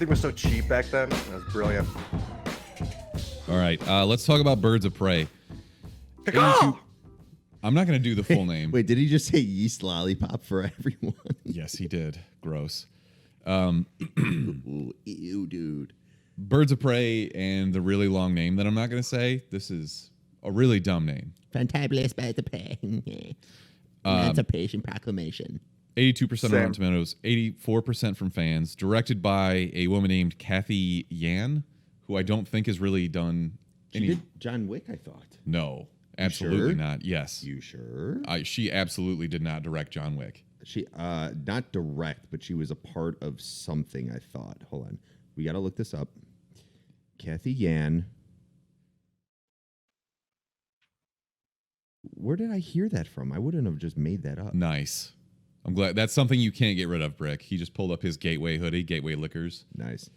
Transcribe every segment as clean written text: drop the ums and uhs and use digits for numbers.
everything was so cheap back then. It was brilliant. All right, let's talk about Birds of Prey. I'm not going to do the full name. Wait, did he just say yeast lollipop for everyone? Yes, he did. Gross. Ooh, ew, dude. Birds of Prey and the really long name that I'm not going to say. This is a really dumb name. Fantabulous Birds of Prey. Emancipation Proclamation. 82% on Rotten Tomatoes, 84% from fans. Directed by a woman named Kathy Yan, who I don't think has really done She did John Wick, I thought. No, absolutely sure? not. Yes. You sure? She absolutely did not direct John Wick. She not direct, but she was a part of something, I thought. Hold on. We got to look this up. Kathy Yan. Where did I hear that from? I wouldn't have just made that up. Nice. I'm glad. That's something you can't get rid of, Brick. He just pulled up his Gateway hoodie, Gateway Liquors. Nice.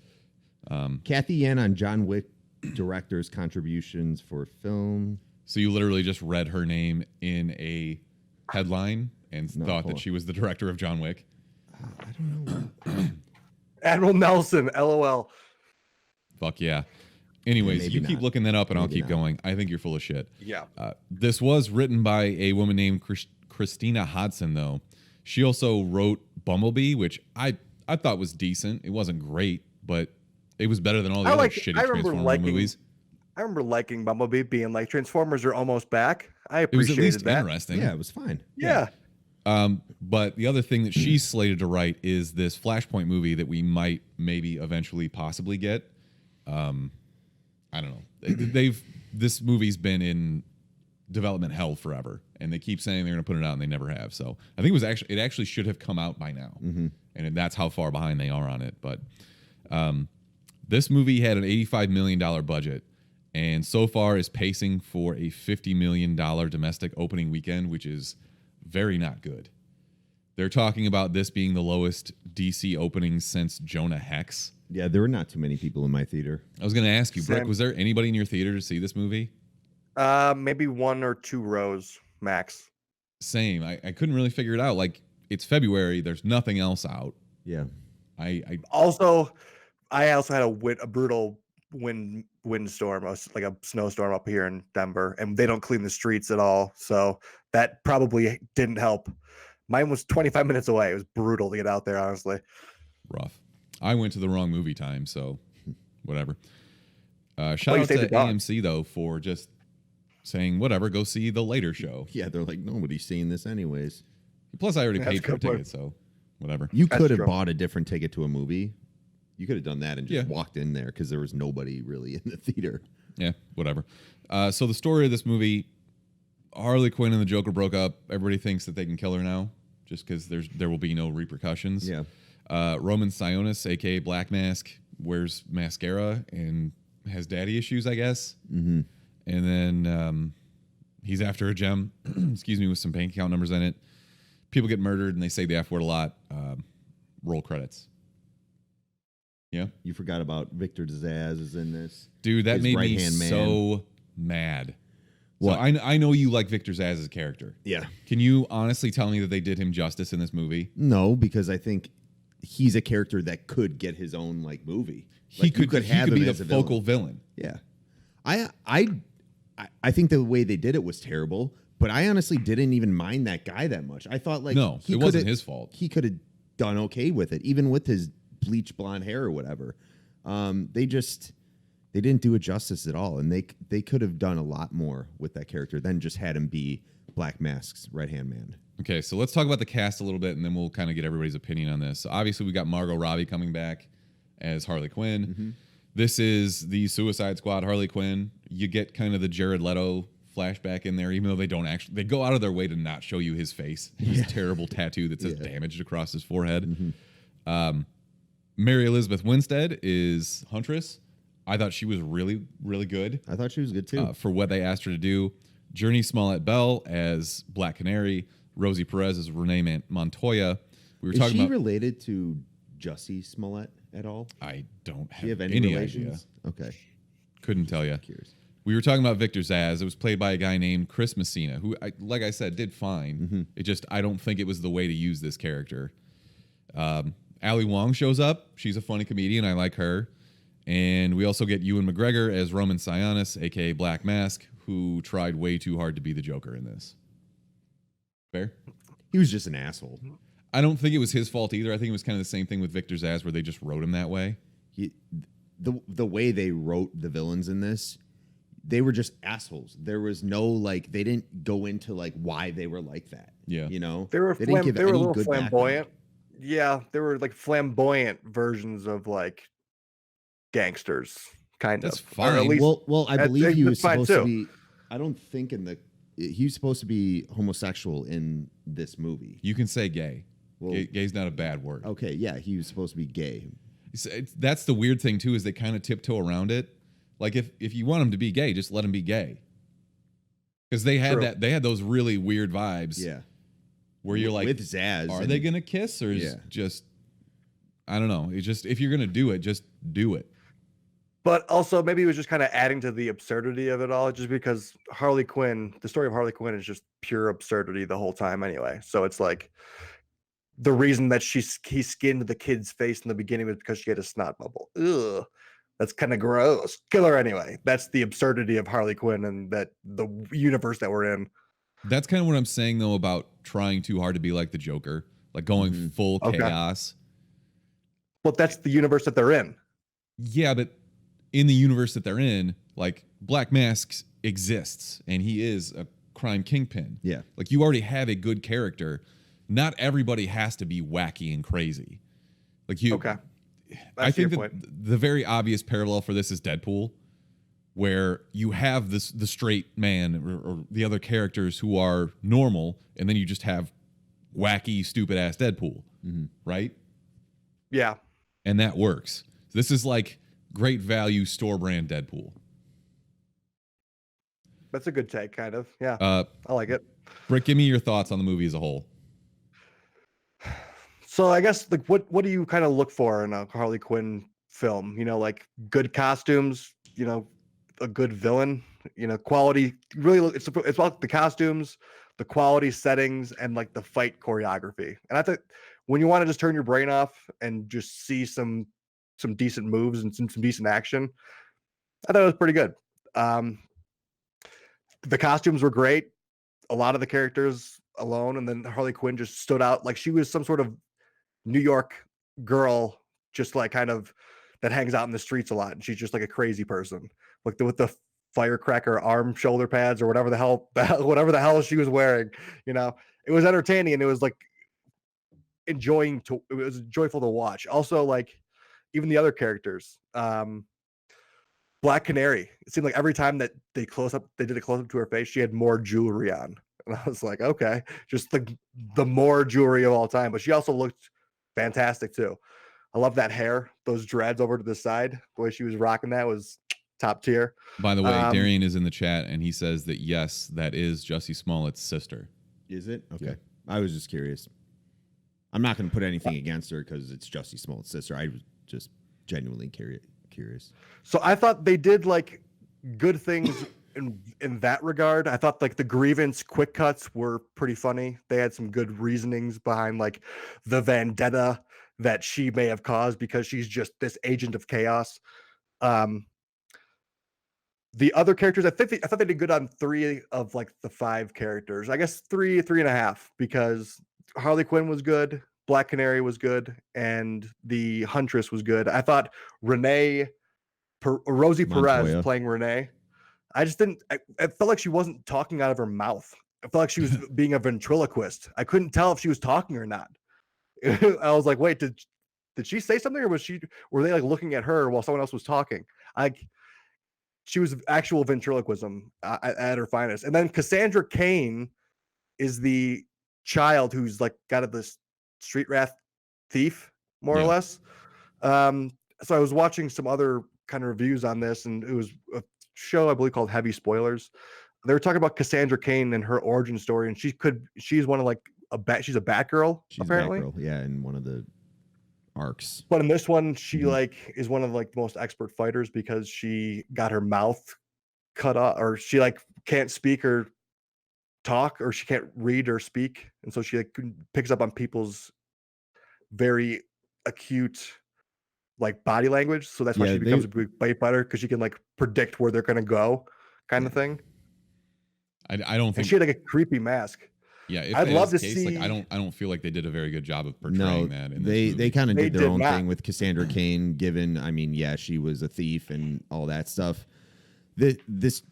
Kathy Yan on John Wick director's contributions for film. So you literally just read her name in a headline and thought that she was the director of John Wick? I don't know. Admiral Nelson, LOL. Fuck yeah. Anyways, Maybe you not. keep looking that up and I'll Maybe keep not. going. I think you're full of shit. Yeah. This was written by a woman named Christina Hodson, though. She also wrote Bumblebee, which I thought was decent. It wasn't great, but it was better than all the other shitty Transformers movies. I remember liking Bumblebee, being like, Transformers are almost back. I It was appreciated at least that. interesting. Yeah, it was fine. Yeah. But the other thing that she's slated to write is this Flashpoint movie that we might maybe eventually possibly get. I don't know. This movie's been in development hell forever, and they keep saying they're going to put it out, and they never have. So I think it actually should have come out by now, and that's how far behind they are on it. But this movie had an $85 million budget, and so far is pacing for a $50 million domestic opening weekend, which is very not good. They're talking about this being the lowest DC opening since Jonah Hex. Yeah, there were not too many people in my theater. I was going to ask you, Brick, Same. was there anybody in your theater to see this movie? Maybe 1 or 2 rows max. Same. I couldn't really figure it out. Like, it's February. There's nothing else out. Yeah. I also had a brutal windstorm, like a snowstorm up here in Denver, and they don't clean the streets at all. So that probably didn't help. Mine was 25 minutes away. It was brutal to get out there, honestly. Rough. I went to the wrong movie time, so whatever. Shout you out saved to the dog. AMC, though, for just saying, whatever, go see the later show. Yeah, they're like, nobody's seeing this anyways. Plus, I already That's paid for a a good point. ticket, so whatever. You That's could have true. bought a different ticket to a movie. You could have done that and just Yeah. walked in there because there was nobody really in the theater. Yeah, whatever. So the story of this movie, Harley Quinn and the Joker broke up. Everybody thinks that they can kill her now just because there will be no repercussions. Yeah. Roman Sionis, a.k.a. Black Mask, wears mascara and has daddy issues, I guess. Mm-hmm. And then he's after a gem, excuse me, with some bank account numbers in it. People get murdered and they say the F word a lot. Roll credits. Yeah. You forgot about Victor Zsasz is in this. Dude, that His made me right-hand man. so mad. What? So I know you like Victor Zsasz' character. Yeah. Can you honestly tell me that they did him justice in this movie? No, because I think he's a character that could get his own like movie. He Like, you could have be him the as a focal villain. Yeah. I think the way they did it was terrible, but I honestly didn't even mind that guy that much. I thought like No, he it wasn't coulda- his fault. He could have done okay with it, even with his bleach blonde hair or whatever. They didn't do it justice at all, and they could have done a lot more with that character than just had him be Black Mask's right-hand man. Okay, so let's talk about the cast a little bit, and then we'll kind of get everybody's opinion on this. So obviously, we got Margot Robbie coming back as Harley Quinn. Mm-hmm. This is the Suicide Squad Harley Quinn. You get kind of the Jared Leto flashback in there, even though they go out of their way to not show you his face. His terrible tattoo that says damaged across his forehead. Mm-hmm. Mary Elizabeth Winstead is Huntress. I thought she was really, really good. I thought she was good too. For what they asked her to do. Journey Smollett Bell as Black Canary. Rosie Perez as Renee Montoya. We were Is talking she about. related to Jussie Smollett at all? I don't Do have you have any any relations? idea. Okay. Couldn't tell you. Curious. We were talking about Victor Zsasz. It was played by a guy named Chris Messina, who, like I said, did fine. Mm-hmm. I don't think it was the way to use this character. Ali Wong shows up. She's a funny comedian. I like her. And we also get Ewan McGregor as Roman Sionis, aka Black Mask, who tried way too hard to be the Joker in this. Fair? He was just an asshole. I don't think it was his fault either. I think it was kind of the same thing with Victor Zsasz, where they just wrote him that way. The way they wrote the villains in this, they were just assholes. There was no like, they didn't go into like why they were like that. Yeah. You know, They were didn't give they were a any little good flamboyant. background. Yeah, they were like flamboyant versions of like gangsters, kind That's of. fine. Or at least Well, I believe he was that's fine supposed to too. be. I don't think he was supposed to be homosexual in this movie. You can say gay. Well, Gay's not a bad word. okay, yeah, he was supposed to be gay. That's the weird thing too, is they kind of tiptoe around it. Like if you want him to be gay, just let him be gay. Because they had True. they had those really weird vibes. Yeah, Where you're like, with Zaz, are they gonna kiss or is Yeah. just, I don't know. It's just, if you're gonna do it, just do it. But also maybe he was just kind of adding to the absurdity of it all, just because Harley Quinn, the story of Harley Quinn is just pure absurdity the whole time anyway. So it's like the reason that he skinned the kid's face in the beginning was because she had a snot bubble. Ugh. That's kind of gross. Kill her anyway. That's the absurdity of Harley Quinn and that the universe that we're in. That's kind of what I'm saying though about trying too hard to be like the Joker, like going full Okay. chaos. But that's the universe that they're in. Yeah, but in the universe that they're in, like Black Mask exists and he is a crime kingpin. Yeah. Like you already have a good character. Not everybody has to be wacky and crazy. Like you. Okay. I think your that point. the very obvious parallel for this is Deadpool, where you have the straight man or the other characters who are normal, and then you just have wacky, stupid ass Deadpool, right? Yeah. And that works. This is like great value store brand Deadpool. That's a good take, kind of. Yeah. I like it. Brick, give me your thoughts on the movie as a whole. So I guess like what do you kind of look for in a Harley Quinn film? You know, like good costumes, you know, a good villain, you know, quality. Really, it's about the costumes, the quality settings, and like the fight choreography. And I think when you want to just turn your brain off and just see some decent moves and some decent action, I thought it was pretty good. The costumes were great. A lot of the characters alone, and then Harley Quinn just stood out like she was some sort of New York girl, just like kind of that hangs out in the streets a lot, and she's just like a crazy person, like with the firecracker arm shoulder pads or whatever the hell she was wearing. You know, it was entertaining and it was like it was joyful to watch. Also, like even the other characters, Black Canary. It seemed like every time that they did a close up to her face, she had more jewelry on, and I was like, okay, just the more jewelry of all time. But she also looked fantastic too. I love that hair, those dreads over to the side. The way she was rocking that was top tier. By the way, Darian is in the chat and he says that yes, that is Jussie Smollett's sister. Is it? Okay. Yeah. I was just curious. I'm not going to put anything against her because it's Jussie Smollett's sister. I was just genuinely curious. So I thought they did like good things in that regard. I thought like the grievance quick cuts were pretty funny. They had some good reasonings behind like the vendetta that she may have caused because she's just this agent of chaos. The other characters, I thought they did good on 3 of like the 5 characters. I guess 3.5 because Harley Quinn was good, Black Canary was good, and the Huntress was good. I thought Rosie Montoya. Perez playing Renee. I just didn't. I felt like she wasn't talking out of her mouth. I felt like she was being a ventriloquist. I couldn't tell if she was talking or not. I was like, wait, did she say something, or were they like looking at her while someone else was talking? She was actual ventriloquism at her finest. And then Cassandra Cain is the child who's like got this street rat thief, more or less. So I was watching some other kind of reviews on this, and it was a show I believe called Heavy Spoilers. They were talking about Cassandra Cain and her origin story, and she's one of like she's a Batgirl, She's apparently. Batgirl, yeah, in one of the arcs. But in this one, she like is one of like the most expert fighters because she got her mouth cut off, or she like can't speak or talk, or she can't read or speak, and so she like picks up on people's very acute like body language, so that's why Yeah, she becomes a big bite fighter, because she can like predict where they're gonna go, kind of thing. I don't And think. she had like a creepy mask. Yeah, if I'd that love is the to case, like see. I don't feel like they did a very good job of no, portraying that in this they movie. kind of They did their did own not. thing with Cassandra Cain. Given, I mean, yeah, she was a thief and all that stuff. This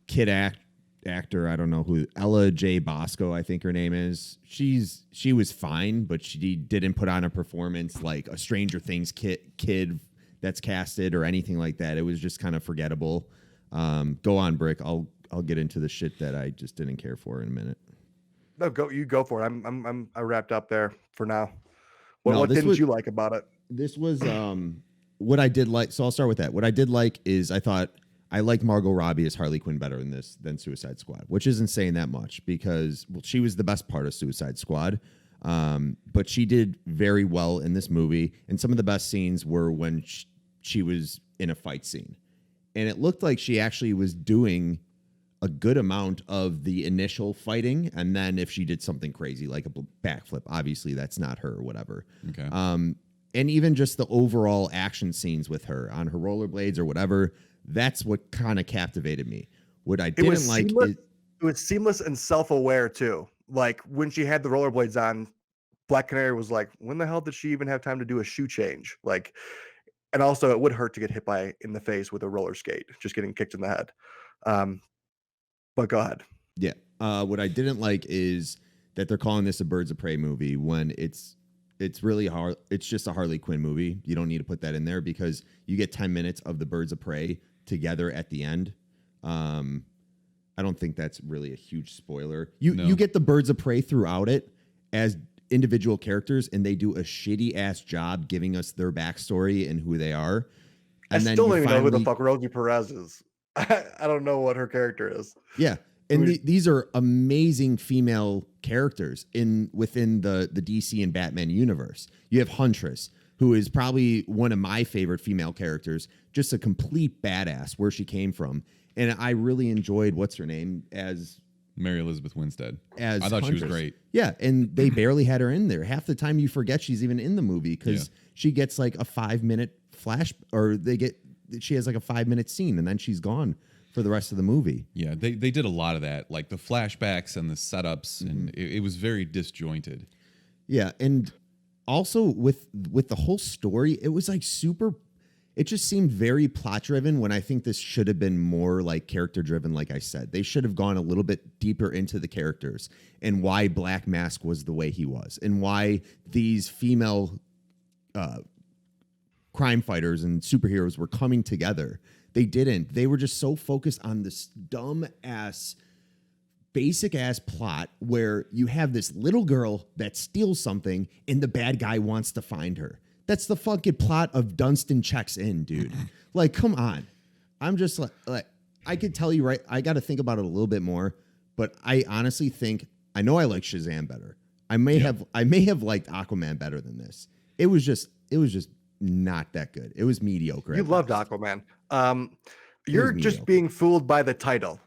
kid actor, I don't know who, Ella J. Bosco, I think her name is. She was fine, but she didn't put on a performance like a Stranger Things kid that's casted or anything like that. It was just kind of forgettable. Go on, Brick. I'll get into the shit that I just didn't care for in a minute. No, go for it. I wrapped up there for now. No, What this didn't was you like about it? this was what I did like. So I'll start with that. What I did like is I liked Margot Robbie as Harley Quinn better in this than Suicide Squad, which isn't saying that much because she was the best part of Suicide Squad. But she did very well in this movie, and some of the best scenes were when she was in a fight scene, and it looked like she actually was doing a good amount of the initial fighting, and then if she did something crazy like a backflip, obviously that's not her or whatever. Okay. And even just the overall action scenes with her on her rollerblades or whatever, that's what kind of captivated me. What I didn't like is It was seamless and self-aware too. Like when she had the rollerblades on, Black Canary was like, when the hell did she even have time to do a shoe change? Like, and also it would hurt to get hit in the face with a roller skate, just getting kicked in the head. But go ahead. yeah. What I didn't like is that they're calling this a Birds of Prey movie when it's really hard. It's just a Harley Quinn movie. You don't need to put that in there because you get 10 minutes of the Birds of Prey together at the end. I don't think that's really a huge spoiler. You get the Birds of Prey throughout it as individual characters, and they do a shitty ass job giving us their backstory and who they are. And I still don't even know who the fuck Rosie Perez is. I don't know what her character is. Yeah. And these are amazing female characters within the DC and Batman universe. You have Huntress, who is probably one of my favorite female characters, just a complete badass where she came from. And I really enjoyed what's her name as Mary Elizabeth Winstead. I thought she was great. Yeah, and they barely had her in there. Half the time you forget she's even in the movie because she gets like a 5-minute flash, or she has like a 5-minute scene and then she's gone for the rest of the movie. Yeah, they did a lot of that, like the flashbacks and the setups, and it was very disjointed. Yeah, and also with the whole story, it was like super. It just seemed very plot driven when I think this should have been more like character driven. Like I said, they should have gone a little bit deeper into the characters and why Black Mask was the way he was, and why these female crime fighters and superheroes were coming together. They didn't. They were just so focused on this dumb ass, basic ass plot where you have this little girl that steals something and the bad guy wants to find her. That's the fucking plot of Dunstan Checks In, dude. Like, come on. I'm just like I could tell you right. I got to think about it a little bit more, but I honestly think I know I like Shazam better. I may have liked Aquaman better than this. It was just not that good. It was mediocre. You loved Aquaman. You're just being fooled by the title.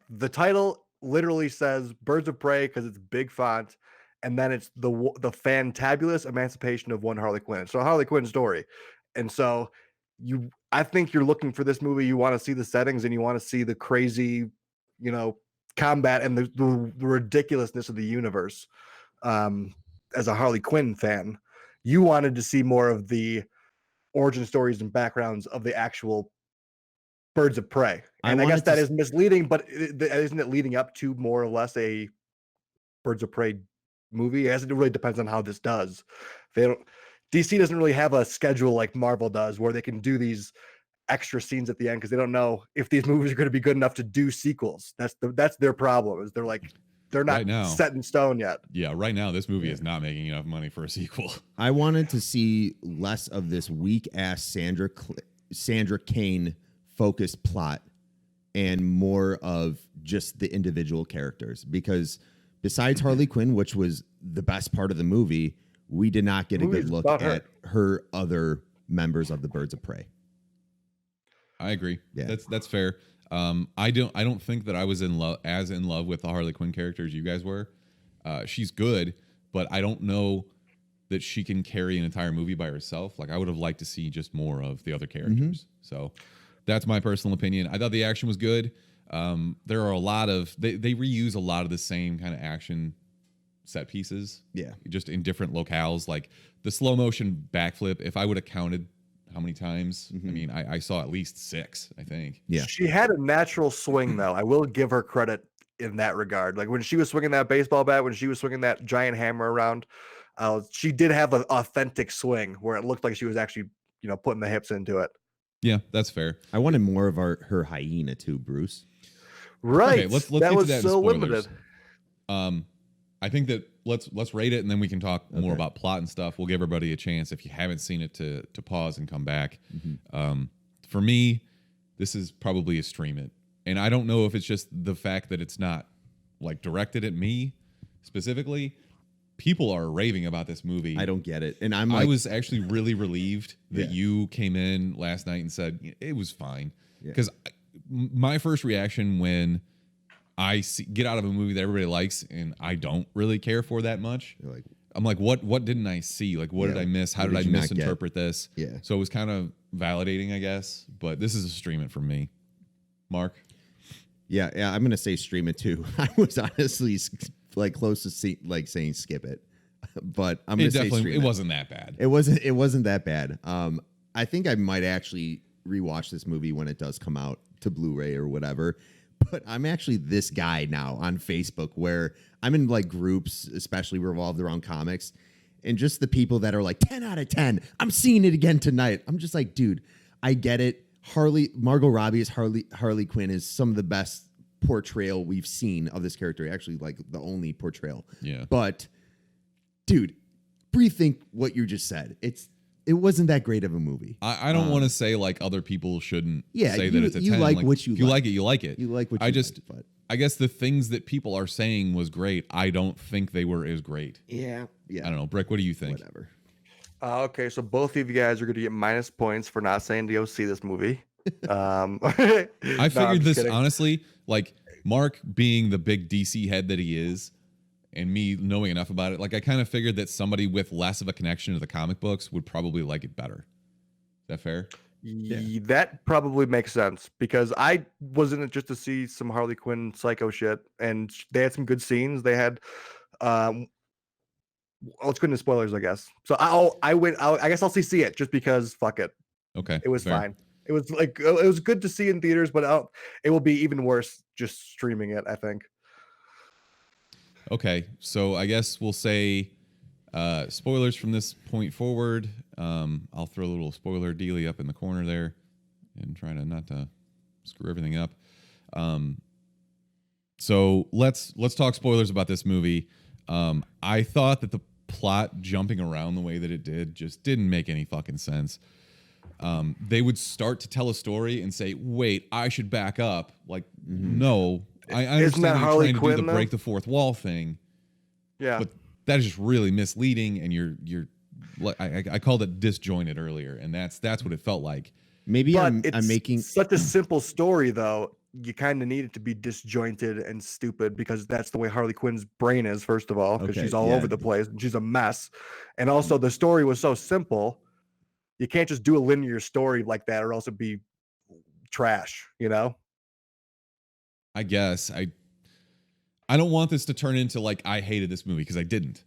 The title literally says Birds of Prey because it's big font, and then it's the fantabulous emancipation of one Harley Quinn. So Harley Quinn story. And so I think you're looking for this movie. You want to see the settings and you want to see the crazy, combat and the ridiculousness of the universe. As a Harley Quinn fan, you wanted to see more of the origin stories and backgrounds of the actual Birds of Prey. And I guess that is misleading, but isn't it leading up to more or less a Birds of Prey movie? It really depends on how this does. DC doesn't really have a schedule like Marvel does where they can do these extra scenes at the end because they don't know if these movies are going to be good enough to do sequels. That's their problem, is they're not set in stone yet. Yeah, right now this movie is not making enough money for a sequel. I wanted to see less of this weak ass Sandra Cain focused plot and more of just the individual characters, because besides Harley Quinn, which was the best part of the movie, we did not get a good look at her other members of the Birds of Prey. I agree. Yeah. That's fair. I don't think that I was in love with the Harley Quinn character as you guys were. She's good, but I don't know that she can carry an entire movie by herself. Like I would have liked to see just more of the other characters. So that's my personal opinion. I thought the action was good. There are a lot of they reuse a lot of the same kind of action set pieces. Yeah. Just in different locales. Like the slow motion backflip, if I would have counted how many times, I mean, I saw at least 6, I think. Yeah. She had a natural swing, though. I will give her credit in that regard. Like when she was swinging that baseball bat, when she was swinging that giant hammer around, she did have an authentic swing where it looked like she was actually, putting the hips into it. Yeah, that's fair. I wanted more of her hyena too, Bruce. Right. Okay, let's that get was to that in so spoilers. limited. I think that let's rate it and then we can talk more about plot and stuff. We'll give everybody a chance if you haven't seen it to pause and come back. For me, this is probably a stream it. And I don't know if it's just the fact that it's not like directed at me specifically. People are raving about this movie. I don't get it. And I was actually really relieved that you came in last night and said it was fine. Because my first reaction when I get out of a movie that everybody likes and I don't really care for that much, I'm like, what didn't I see? Like, what did I miss? How did I misinterpret this? Yeah. So it was kind of validating, I guess. But this is a stream it for me. Mark? Yeah, I'm gonna say stream it too. I was honestly like close to saying skip it, but I'm gonna say stream it. It wasn't that bad. It wasn't that bad. I think I might actually rewatch this movie when it does come out to Blu-ray or whatever. But I'm actually this guy now on Facebook where I'm in like groups, especially revolved around comics, and just the people that are like 10 out of 10. I'm seeing it again tonight. I'm just like, dude, I get it. Margot Robbie as Harley Quinn is some of the best portrayal we've seen of this character. Actually, like the only portrayal. Yeah. But, dude, rethink what you just said. It wasn't that great of a movie. I don't want to say like other people shouldn't say that it's a 10. You like what you if you like. like it, you like it. You like what you like, but I guess the things that people are saying was great. I don't think they were as great. Yeah. I don't know. Brick, what do you think? Whatever. Okay, so both of you guys are going to get minus points for not saying to go see this movie. I figured this honestly, like Mark being the big DC head that he is, and me knowing enough about it, like I kind of figured that somebody with less of a connection to the comic books would probably like it better. Is that fair? Yeah. That probably makes sense because I was in it just to see some Harley Quinn psycho shit, and they had some good scenes. They had, let's go into spoilers, I guess. So I guess I'll see it just because fuck it. Okay, it was fair. fine. It was like it was good to see in theaters, but it will be even worse just streaming it, I think. Okay, so I guess we'll say spoilers from this point forward. I'll throw a little spoiler dealie up in the corner there and try to not to screw everything up. So let's talk spoilers about this movie. I thought that the plot jumping around the way that it did just didn't make any fucking sense. They would start to tell a story and say, wait, I should back up. Like, no, I understand that you're Harley trying to Quinn, do the though? break the fourth wall thing. Yeah. But that is just really misleading, and you're I called it disjointed earlier, and that's what it felt like. Maybe But I'm it's making such a simple story, though. You kind of need it to be disjointed and stupid because that's the way Harley Quinn's brain is, first of all, because Okay, she's all yeah. over the place and she's a mess. And also, the story was so simple. You can't just do a linear story like that or else it'd be trash, I guess I don't want this to turn into like I hated this movie because I didn't.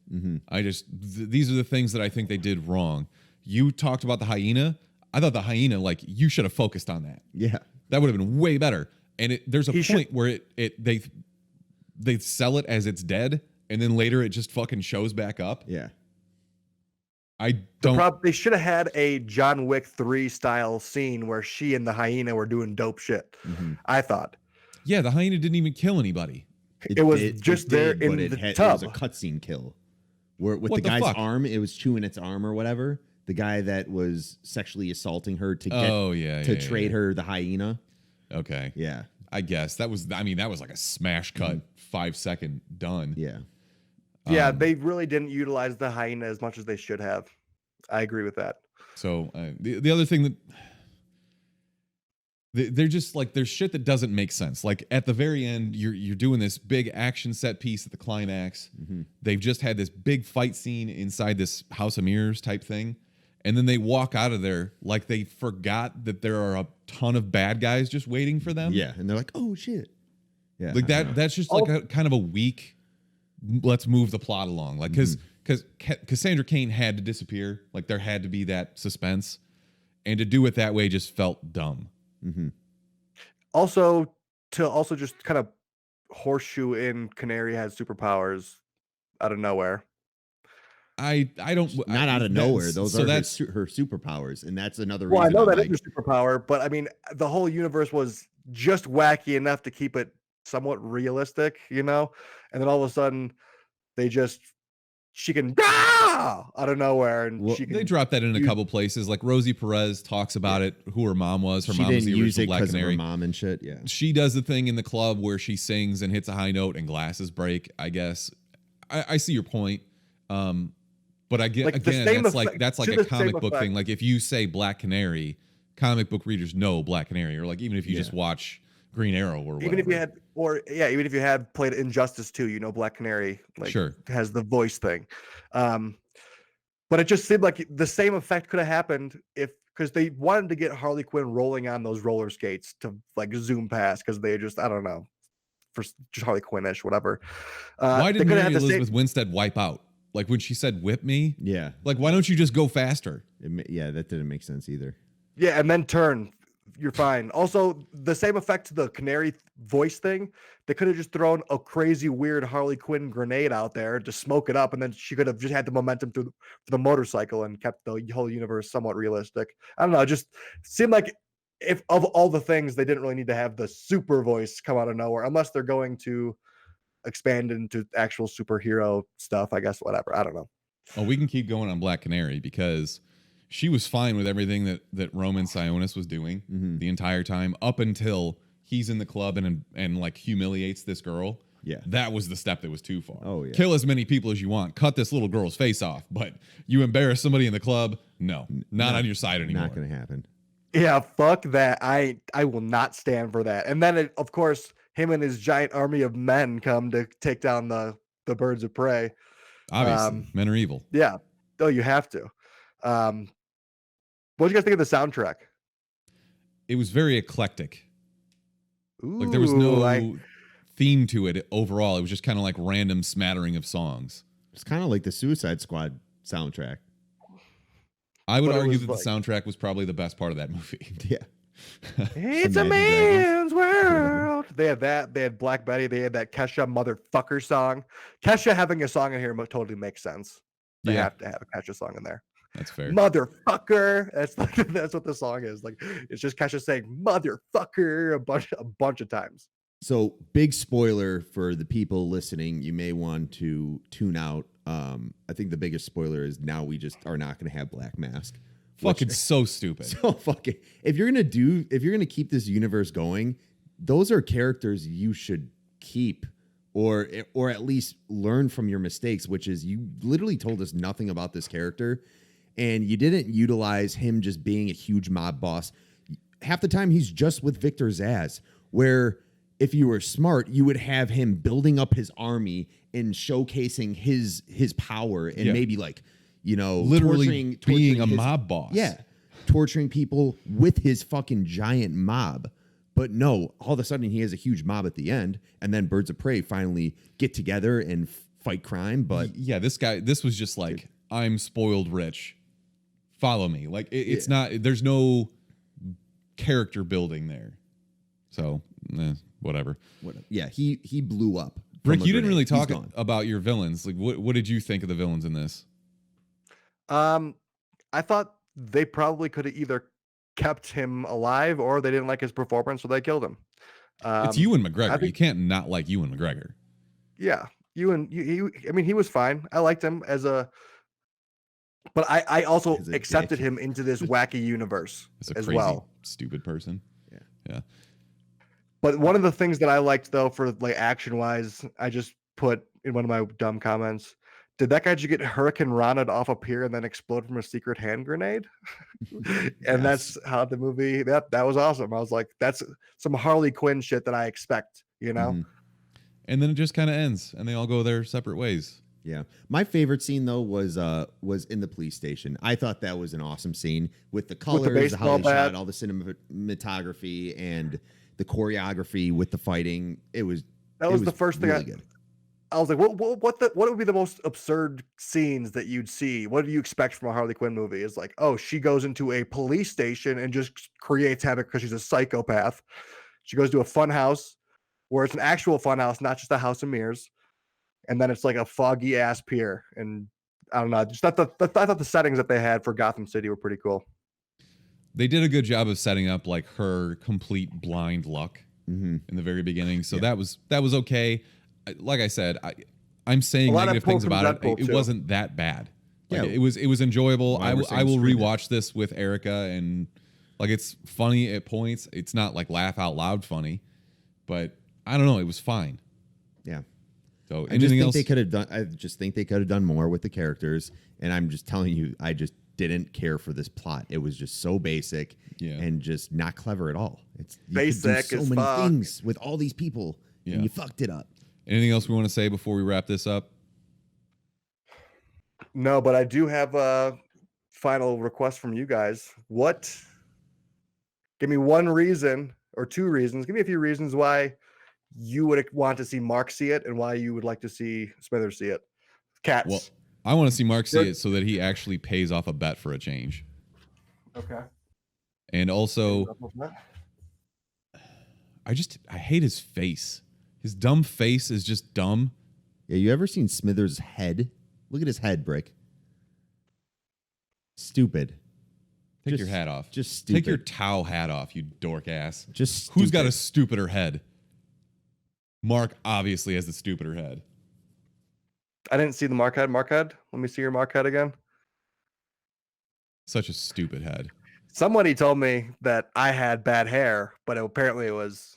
I just these are the things that I think they did wrong. You talked about the hyena. I thought the hyena, like, you should have focused on that. Yeah. That would have been way better. And there's a He point where they sell it as it's dead, and then later it just fucking shows back up. Yeah. I don't. They should have had a John Wick 3 style scene where she and the hyena were doing dope shit. I thought. Yeah, the hyena didn't even kill anybody. It was just there in the tub. It was a cutscene kill. Where with What the the guy's fuck? arm, it was chewing its arm or whatever. The guy that was sexually assaulting her to get trade her the hyena. Okay. Yeah. I guess that was like a smash cut, 5-second done. Yeah. Yeah, they really didn't utilize the hyena as much as they should have. I agree with that. So the other thing that they're just like there's shit that doesn't make sense. Like at the very end, you're doing this big action set piece at the climax. They've just had this big fight scene inside this House of Mirrors type thing, and then they walk out of there like they forgot that there are a ton of bad guys just waiting for them. Yeah, and they're like, "Oh shit!" Yeah, like that. That's just like a kind of a weak. Let's move the plot along, like because Cassandra Cain had to disappear. Like there had to be that suspense, and to do it that way just felt dumb. Also, to just kind of horseshoe in Canary has superpowers out of nowhere. I don't not out of nowhere. Those so are that's her superpowers, and that's another Well, I reason. know that is her superpower, but I mean, the whole universe was just wacky enough to keep it somewhat realistic, you know? And then all of a sudden, she can out of nowhere, and Well, she can. they dropped that in a couple places. Like Rosie Perez talks about it, who her mom was. Her she mom was didn't the use original it Black because of Canary. her mom and shit. Yeah, She does the thing in the club where she sings and hits a high note and glasses break. I guess I see your point. But I get Like, again, that's like to a the comic same book effect. thing. Like if you say Black Canary, comic book readers know Black Canary, or like even if you just watch Green Arrow or whatever. Even if you had played Injustice 2, you know, Black Canary Sure. has the voice thing. But it just seemed like the same effect could have happened because they wanted to get Harley Quinn rolling on those roller skates to like zoom past because they just, I don't know, for just Harley Quinn-ish, whatever. Why they did could have Mary had the Elizabeth same, Winstead wipe out? Like when she said "whip me," yeah, like why don't you just go faster? that didn't make sense either. yeah, and then turn. You're fine. Also, the same effect to the Canary voice thing. They could have just thrown a crazy, weird Harley Quinn grenade out there to smoke it up, and then she could have just had the momentum for the motorcycle and kept the whole universe somewhat realistic. I don't know. It just seemed like if of all the things, they didn't really need to have the super voice come out of nowhere, unless they're going to expand into actual superhero stuff. I guess whatever. I don't know. Oh, we can keep going on Black Canary because she was fine with everything that Roman Sionis was doing the entire time up until he's in the club and like humiliates this girl. Yeah. That was the step that was too far. Oh, yeah. Kill as many people as you want. Cut this little girl's face off. But you embarrass somebody in the club? No. Not on your side anymore. Not going to happen. Yeah, fuck that. I will not stand for that. And then, of course, him and his giant army of men come to take down the birds of prey. Obviously, men are evil. Yeah. Oh, you have to. What did you guys think of the soundtrack? It was very eclectic. Ooh, Like there was no theme to it overall. It was just kind of like random smattering of songs. It's kind of like the Suicide Squad soundtrack. I would But it argue was that the soundtrack was probably the best part of that movie. Yeah. It's a man's world. They had that. They had Black Betty. They had that Kesha motherfucker song. Kesha having a song in here totally makes sense. They have to have a Kesha song in there. That's fair. Motherfucker. That's what the song is. Like it's just Kesha saying motherfucker a bunch of times. So big spoiler for the people listening. You may want to tune out. I think the biggest spoiler is now we just are not going to have Black Mask. Fucking so stupid. So fucking if you're gonna keep this universe going, those are characters you should keep or at least learn from your mistakes, which is you literally told us nothing about this character and you didn't utilize him just being a huge mob boss. Half the time he's just with Victor Zsasz, where if you were smart, you would have him building up his army and showcasing his power and maybe like, you know, literally being a his mob boss. Yeah. Torturing people with his fucking giant mob. But no, all of a sudden he has a huge mob at the end, and then Birds of Prey finally get together and fight crime. But yeah, this was just like, I'm spoiled rich. Follow me. Like it's not, there's no character building there. So whatever. Yeah, he blew up. Rick, you didn't really talk about your villains. Like what did you think of the villains in this? I thought they probably could have either kept him alive or they didn't like his performance, so they killed him. It's Ewan McGregor. You can't not like Ewan McGregor. Yeah, I mean, he was fine. I liked him but I also accepted him into this wacky universe as crazy, well. Stupid person. Yeah. But one of the things that I liked though, for like action wise, I just put in one of my dumb comments. did that guy just get Hurricane Rona'd off a pier and then explode from a secret hand grenade? And that's how the movie that was awesome. I was like, that's some Harley Quinn shit that I expect, you know? Mhm. And then it just kind of ends, and they all go their separate ways. Yeah. My favorite scene though was in the police station. I thought that was an awesome scene with the colors, how baseball they bat. shot, all the cinematography and the choreography with the fighting. It was The first thing really good. I was like, what would be the most absurd scenes that you'd see? What do you expect from a Harley Quinn movie? It's like, oh, she goes into a police station and just creates havoc because she's a psychopath. She goes to a fun house where it's an actual fun house, not just a house of mirrors. And then it's like a foggy ass pier. And I don't know. Just I thought the settings that they had for Gotham City were pretty cool. They did a good job of setting up like her complete blind luck Mm-hmm. in the very beginning. So that was okay. Like I said, I'm saying A lot of negative pull things from about it. Deadpool, It too. wasn't that bad. Like, Yeah. it was enjoyable. Why I we're will saying screen it. rewatch this with Erica, and like it's funny at points. It's not like laugh out loud funny, but I don't know. It was fine. Yeah. So I just anything think else? they could have done. I just think they could have done more with the characters. And I'm just telling you, I just didn't care for this plot. It was just so basic and just not clever at all. It's you could do Basic so as many fuck. things with all these people, Yeah. and you fucked it up. Anything else we want to say before we wrap this up? No, but I do have a final request from you guys. Give me one reason or two reasons. Give me a few reasons why you would want to see Mark see it and why you would like to see Smithers see it. Cats. Well, I want to see Mark see Good. it so that he actually pays off a bet for a change. Okay. And also, I hate his face. His dumb face is just dumb. Yeah, you ever seen Smithers' head? Look at his head, Brick. Stupid. Take Just- your hat off. just stupid. Take your Tao hat off, you dork ass. Just Who's got a stupid. stupider head? Mark obviously has the stupider head. I didn't see the Mark head. Mark head? Let me see your Mark head again. Such a stupid head. Somebody told me that I had bad hair, but apparently it was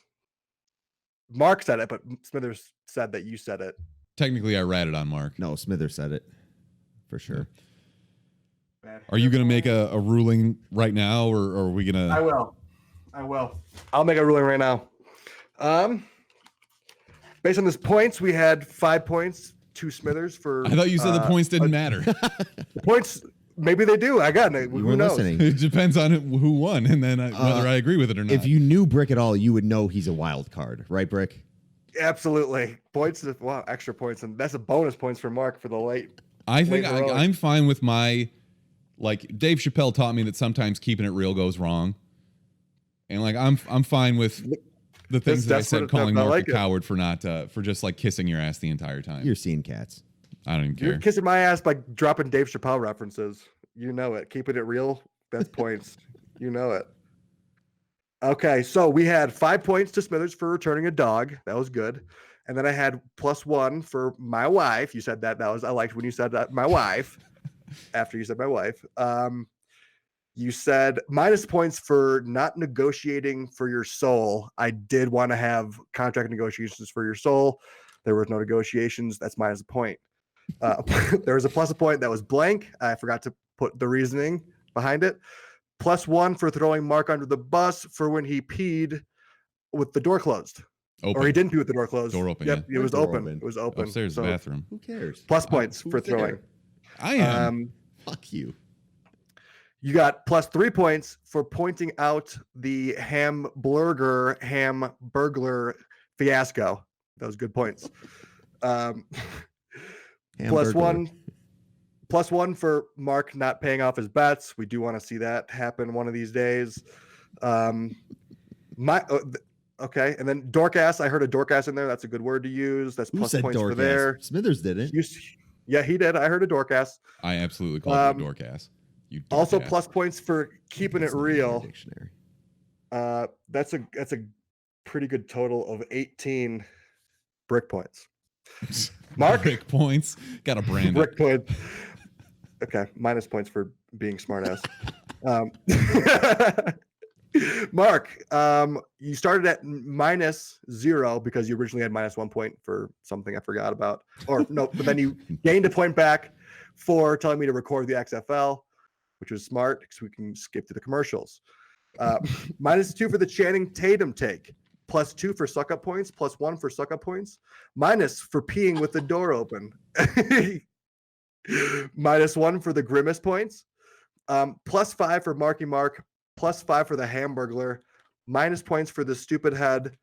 Mark said it, but Smithers said that you said it. Technically, I ratted on Mark. No, Smithers said it for sure. Are you going to make a ruling right now, or are we going I to? will. I'll make a ruling right now. Based on this points, we had 5 points to Smithers for. I thought you said the points didn't matter. The points. Maybe they do. I got it. You Who weren't knows? listening. It depends on who won, and then whether I agree with it or not. If you knew Brick at all, you would know he's a wild card, right, Brick? Absolutely. Points. Wow, extra points, and that's a bonus points for Mark for the late. I think Late heroic. I'm fine with my, like Dave Chappelle taught me that sometimes keeping it real goes wrong, and like I'm fine with the things that I That's said, what- calling I Mark like a it. coward for not for just like kissing your ass the entire time. You're seeing cats. I don't even You're care. kissing my ass by dropping Dave Chappelle references. You know it. Keeping it real. That's points. You know it. Okay, so we had 5 points to Smithers for returning a dog. That was good. And then I had +1 for my wife. You said that. I liked when you said that. My wife. After you said my wife. You said minus points for not negotiating for your soul. I did want to have contract negotiations for your soul. There was no negotiations. That's minus a point. There was a plus a point that was blank. I forgot to put the reasoning behind it. +1 for throwing Mark under the bus for when he peed with the door closed. Open. Or he didn't pee with the door closed. Door open, Yep, yeah. it was Door open. open. It was open. Upstairs So, bathroom. Who cares? plus points Who's for there? throwing. I am. Fuck you. You got +3 points for pointing out the hamburger fiasco. That was good points. Hamburger. +1 for Mark not paying off his bets. We do want to see that happen one of these days. Okay, and then dork-ass. I heard a dork-ass in there. That's a good word to use. That's Who plus said points for dork there. ass? Smithers didn't. Yeah, he did. I heard a dork-ass. I absolutely called you a dork ass. You dork Also, ass. plus points for keeping it It's not in the real. Dictionary. That's a pretty good total of 18 brick points. Mark? Brick points. Got a brand. Brick points. Okay, minus points for being smartass. Mark, you started at -0 because you originally had -1 point for something I forgot about. Or no, but then you gained a point back for telling me to record the XFL, which was smart because we can skip to the commercials. -2 for the Channing Tatum take, +2 for suck up points, +1 for suck up points, minus for peeing with the door open, -1 for the grimace points, +5 for Marky Mark, +5 for the Hamburglar, minus points for the stupid head,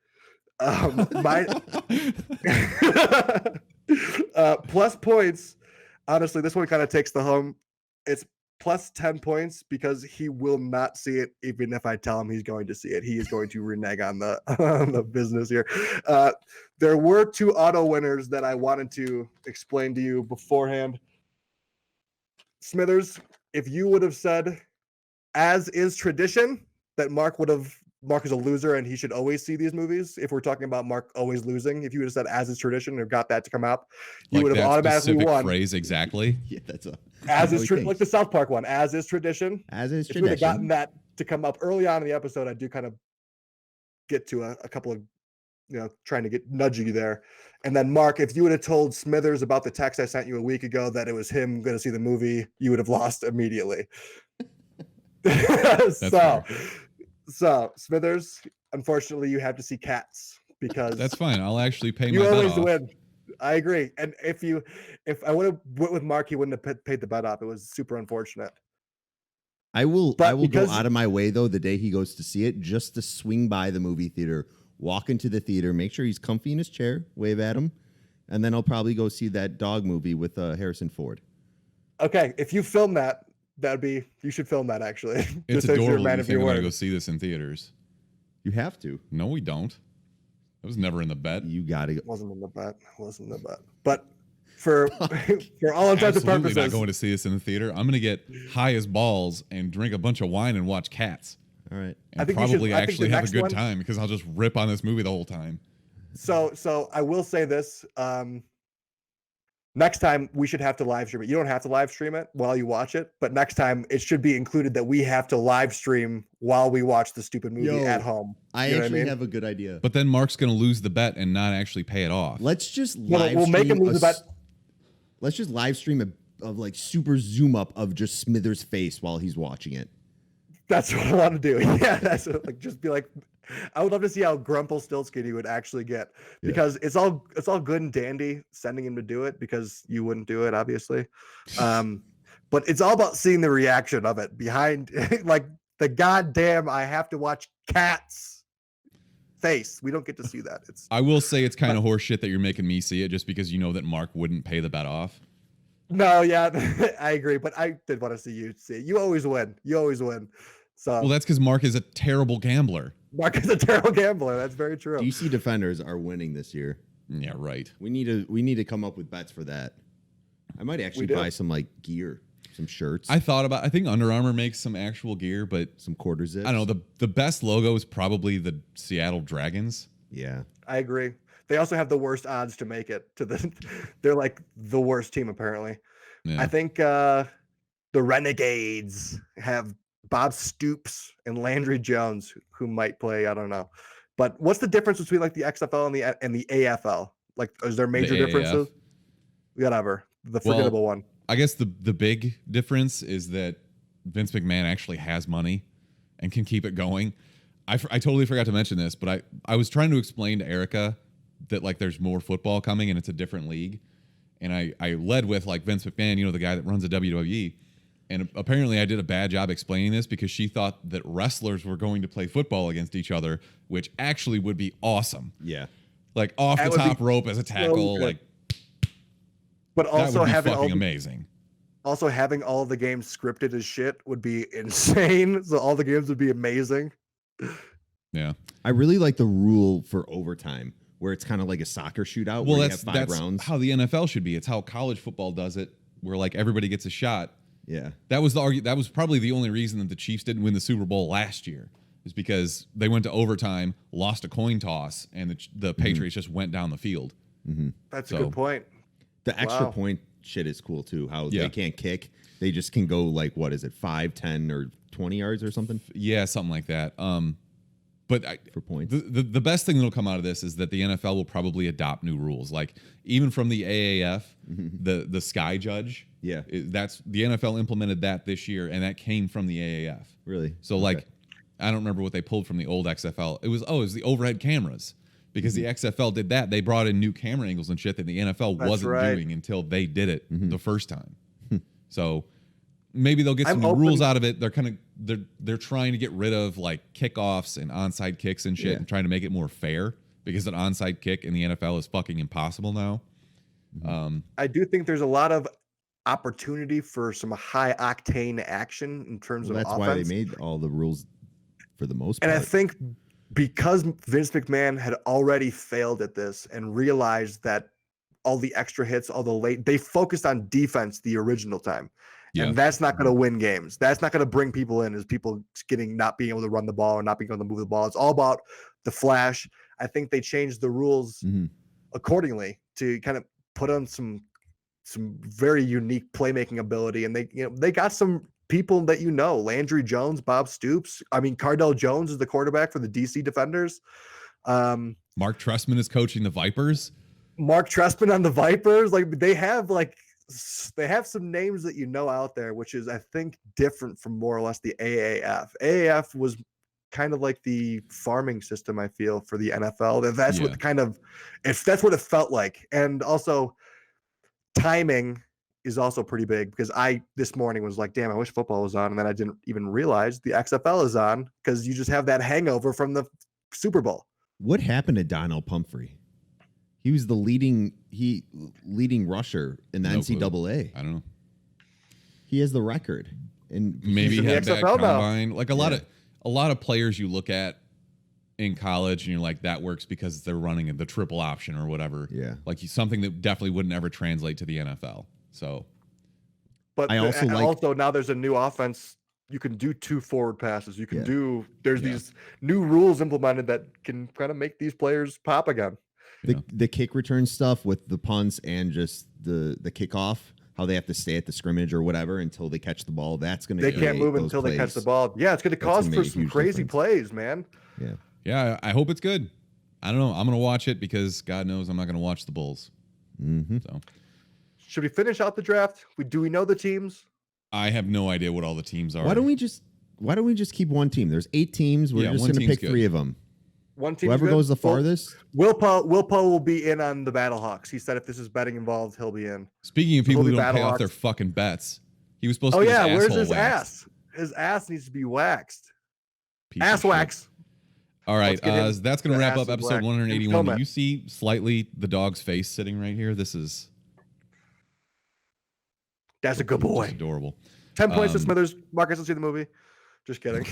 plus points. Honestly, this one kind of takes the home. It's +10 points because he will not see it, even if I tell him he's going to see it. He is going to renege on the on the business here. There were 2 auto winners that I wanted to explain to you beforehand. Smithers, if you would have said, as is tradition, that Mark is a loser and he should always see these movies. If we're talking about Mark always losing, if you would have said as is tradition or got that to come out, you Like would have that automatically specific won. phrase exactly. Yeah, that's As is like the South Park one, as is tradition. as is If you would have gotten tradition. that to come up early on in the episode, I do kind of get to a couple of, trying to nudge you there. And then Mark, if you would have told Smithers about the text I sent you a week ago that it was him going to see the movie, you would have lost immediately. So Smithers, unfortunately, you have to see Cats because That's fine. I'll actually pay you my bet always off. win. I agree. And if I would have went with Mark, he wouldn't have paid the bet off. It was super unfortunate. I will But go because- out of my way though the day he goes to see it just to swing by the movie theater, walk into the theater, make sure he's comfy in his chair, wave at him, and then I'll probably go see that dog movie with Harrison Ford. Okay, if you film that, you should film that actually. It's Just so you're a adorable. man You of think your I'm going to word. go see this in theaters? You have to. No, we don't. That was never in the bet. You got to go. Wasn't in the bet. But for all intents and Absolutely purposes, not going to see this in the theater. I'm going to get high as balls and drink a bunch of wine and watch Cats. All right. And I think you should- probably I think actually the have a next good one- time because I'll just rip on this movie the whole time. So I will say this. Next time we should have to live stream it. You don't have to live stream it while you watch it, but next time it should be included that we have to live stream while we watch the stupid movie Yo, at home. I You know what actually mean? have a good idea. But then Mark's going to lose the bet and not actually pay it off. Let's just We'll make him lose the bet. Let's just live stream of like super zoom up of just Smithers' face while he's watching it. That's what I want to do. Yeah, that's like just be like, I would love to see how Grumpelstiltskin would actually get because it's all good and dandy sending him to do it because you wouldn't do it obviously, but it's all about seeing the reaction of it behind like the goddamn I have to watch Cats face. We don't get to see that. I will say it's kind of horseshit that you're making me see it just because you know that Mark wouldn't pay the bet off. No, yeah, I agree, but I did want to see you see it. You always win. So Well, that's because Mark is a terrible gambler. Mark is a terrible gambler. That's very true. DC Defenders are winning this year. Yeah, right. We need to come up with bets for that. I might actually do. buy some like gear, some shirts, I think Under Armour makes some actual gear, but some quarter zips. I don't know. The best logo is probably the Seattle Dragons. Yeah. I agree. They also have the worst odds to make it to they're like the worst team apparently. Yeah. I think the Renegades have Bob Stoops and Landry Jones who might play. I don't know. But what's the difference between like the XFL and the AFL? Like, is there major AAF. differences? Whatever. The forgettable one. I guess the big difference is that Vince McMahon actually has money and can keep it going. I totally forgot to mention this, but I was trying to explain to Erica that like there's more football coming and it's a different league. And I led with like Vince McMahon, the guy that runs the WWE. And apparently I did a bad job explaining this because she thought that wrestlers were going to play football against each other, which actually would be awesome. Yeah. Like off That the would be top rope as a tackle, good. like But that also would be having fucking amazing. also having all the games scripted as shit would be insane. So all the games would be amazing. Yeah. I really like the rule for overtime where it's kind of like a soccer shootout Well, where that's you have 5 rounds. how the NFL should be. It's how college football does it, where like everybody gets a shot. Yeah. That was that was probably the only reason that the Chiefs didn't win the Super Bowl last year, is because they went to overtime, lost a coin toss, and the Patriots just went down the field. That's a So- good point. The extra Wow. point shit is cool too. How Yeah. they can't kick. They just can go like, what is it, 5, 10, or 20 yards or something Yeah, something like that. But for points. the best thing that'll come out of this is that the NFL will probably adopt new rules. Like even from the AAF, the Sky Judge. Yeah. That's the NFL implemented that this year, and that came from the AAF. Really? So like, I don't remember what they pulled from the old XFL. It was the overhead cameras because the XFL did that. They brought in new camera angles and shit that the NFL wasn't doing until they did it the first time. So maybe they'll get some new rules out of it. They're trying to get rid of like kickoffs and onside kicks and shit and trying to make it more fair because an onside kick in the NFL is fucking impossible now. I do think there's a lot of opportunity for some high octane action in terms of that's offense. why they made all the rules for the most part. And I think because Vince McMahon had already failed at this and realized that all the extra hits, all the late, they focused on defense the original time. Yeah. And that's not going to win games. That's not going to bring people in, as people not being able to run the ball or not being able to move the ball. It's all about the flash. I think they changed the rules accordingly to kind of put on some very unique playmaking ability. And they got some people that Landry Jones, Bob Stoops. I mean, Cardell Jones is the quarterback for the DC Defenders. Mark Trestman is coaching the Vipers. Mark Trestman on the Vipers. Like they have some names that out there, which is I think different from more or less the AAF. AAF was kind of like the farming system, I feel, for the NFL. That's that's what it felt like. And also timing is also pretty big because I this morning was like, damn, I wish football was on, and then I didn't even realize the XFL is on because you just have that hangover from the Super Bowl. What happened to Donnell Pumphrey? He was the leading rusher in the NCAA. I don't know. He has the record, and maybe he had a bad XFL now. combine. Like a lot of players you look at in college, and you're like, that works because they're running the triple option or whatever. Yeah, like something that definitely wouldn't ever translate to the NFL. So, but also now there's a new offense. You can do 2 forward passes. You can do. There's these new rules implemented that can kind of make these players pop again. The kick return stuff with the punts and just the kickoff, how they have to stay at the scrimmage or whatever until they catch the ball. That's going to they can't move until they catch the ball. Yeah, it's going to cause for some crazy plays, man. Yeah. I hope it's good. I don't know. I'm going to watch it because God knows I'm not going to watch the Bulls. So, should we finish out the draft? Do we know the teams? I have no idea what all the teams are. Why don't we just keep one team? There's 8 teams. We're just going to pick 3 of them. One team. Whoever goes the farthest. Will Poe will be in on the Battlehawks. He said if this is betting involved, he'll be in. Speaking of people who don't pay off their fucking bets, he was supposed to. Where's his ass? His ass needs to be waxed. Ass wax. All right, that's going to wrap up episode 181. Do you see slightly the dog's face sitting right here? That's a good boy. Adorable. 10 points to Smithers. Marcus, let's see the movie. Just kidding.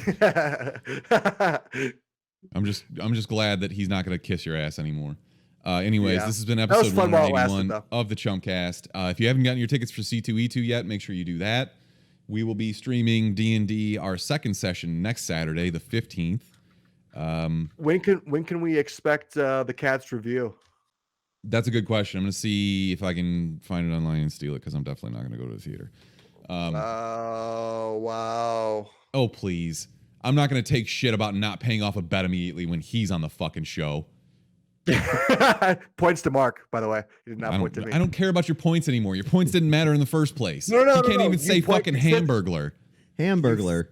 I'm just glad that he's not going to kiss your ass anymore. Anyways, this has been episode 181 of the Chumpcast. If you haven't gotten your tickets for C2E2 yet, make sure you do that. We will be streaming D&D, our second session, next Saturday, the 15th. When can we expect the Cats review? That's a good question. I'm going to see if I can find it online and steal it because I'm definitely not going to go to the theater. Oh, wow. Oh, please. I'm not going to take shit about not paying off a bet immediately when he's on the fucking show. Points to Mark, by the way. He did not point to me. I don't care about your points anymore. Your points didn't matter in the first place. No, you can't even say fucking hamburglar. Hamburglar.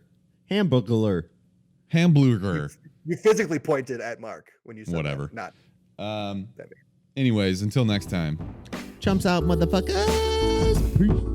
You physically pointed at Mark when you said whatever. That. Not. Anyways, until next time. Chumps out, motherfuckers. Peace.